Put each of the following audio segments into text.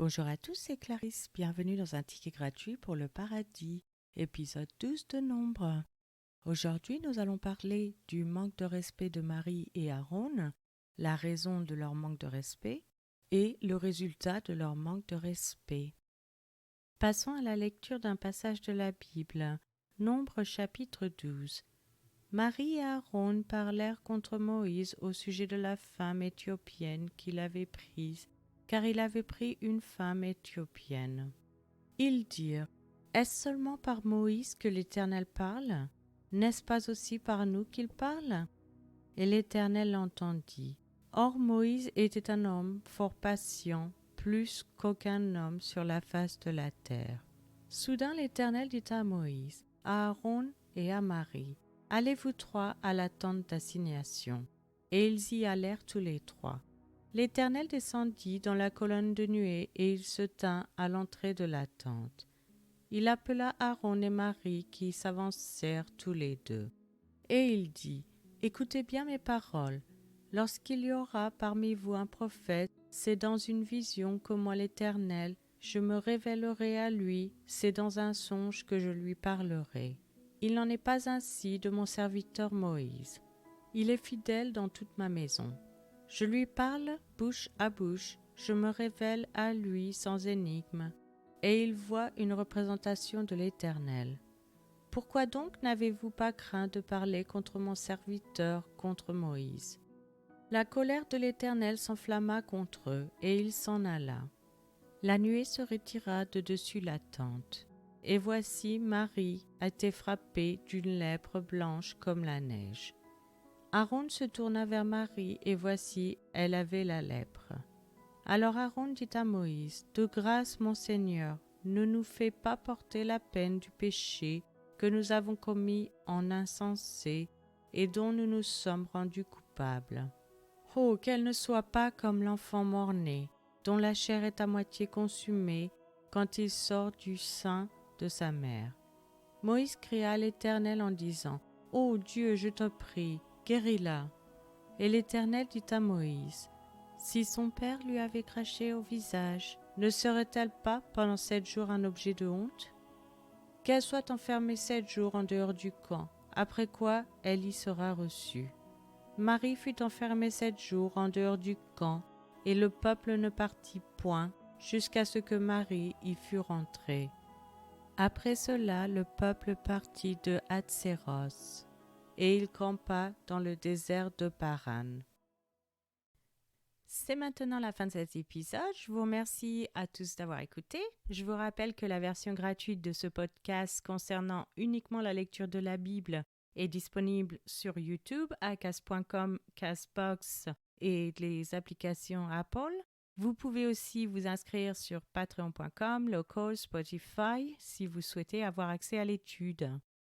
Bonjour à tous, c'est Clarisse. Bienvenue dans un ticket gratuit pour le paradis, épisode 12 de Nombre. Aujourd'hui, nous allons parler du manque de respect de Marie et Aaron, la raison de leur manque de respect et le résultat de leur manque de respect. Passons à la lecture d'un passage de la Bible. Nombre chapitre 12. Marie et Aaron parlèrent contre Moïse au sujet de la femme éthiopienne qu'il avait prise, car il avait pris une femme éthiopienne. Ils dirent, « Est-ce seulement par Moïse que l'Éternel parle? N'est-ce pas aussi par nous qu'il parle ?» Et l'Éternel l'entendit. Or Moïse était un homme fort patient, plus qu'aucun homme sur la face de la terre. Soudain l'Éternel dit à Moïse, à Aaron et à Marie, « Allez vous trois à la tente d'assignation. » Et ils y allèrent tous les trois. L'Éternel descendit dans la colonne de nuée et il se tint à l'entrée de la tente. Il appela Aaron et Marie qui s'avancèrent tous les deux. Et il dit, « Écoutez bien mes paroles. Lorsqu'il y aura parmi vous un prophète, c'est dans une vision que moi l'Éternel, je me révélerai à lui, c'est dans un songe que je lui parlerai. Il n'en est pas ainsi de mon serviteur Moïse. Il est fidèle dans toute ma maison. Je lui parle bouche à bouche, je me révèle à lui sans énigme, et il voit une représentation de l'Éternel. Pourquoi donc n'avez-vous pas craint de parler contre mon serviteur, contre Moïse ? » La colère de l'Éternel s'enflamma contre eux, et il s'en alla. La nuée se retira de dessus la tente, et voici Marie a été frappée d'une lèpre blanche comme la neige. Aaron se tourna vers Marie, et voici, elle avait la lèpre. Alors Aaron dit à Moïse, « De grâce, mon Seigneur, ne nous fais pas porter la peine du péché que nous avons commis en insensé et dont nous nous sommes rendus coupables. Oh, qu'elle ne soit pas comme l'enfant mort-né, dont la chair est à moitié consumée quand il sort du sein de sa mère. » Moïse cria à l'Éternel en disant, « Ô Dieu, je te prie, guéris-la. » Et l'Éternel dit à Moïse, « Si son père lui avait craché au visage, ne serait-elle pas pendant 7 jours un objet de honte? Qu'elle soit enfermée 7 jours en dehors du camp, après quoi elle y sera reçue. » Marie fut enfermée 7 jours en dehors du camp, et le peuple ne partit point jusqu'à ce que Marie y fût rentrée. Après cela, le peuple partit de Hatséros, et il campa dans le désert de Paran. C'est maintenant la fin de cet épisode. Je vous remercie à tous d'avoir écouté. Je vous rappelle que la version gratuite de ce podcast concernant uniquement la lecture de la Bible est disponible sur YouTube, acast.com, Castbox et les applications Apple. Vous pouvez aussi vous inscrire sur patreon.com, Local, Spotify si vous souhaitez avoir accès à l'étude.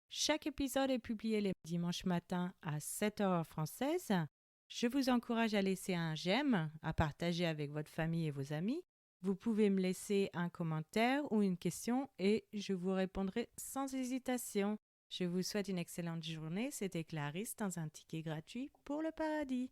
Chaque épisode est publié les dimanches matins à 7h française. Je vous encourage à laisser un j'aime, à partager avec votre famille et vos amis. Vous pouvez me laisser un commentaire ou une question et je vous répondrai sans hésitation. Je vous souhaite une excellente journée. C'était Clarisse dans un ticket gratuit pour le paradis.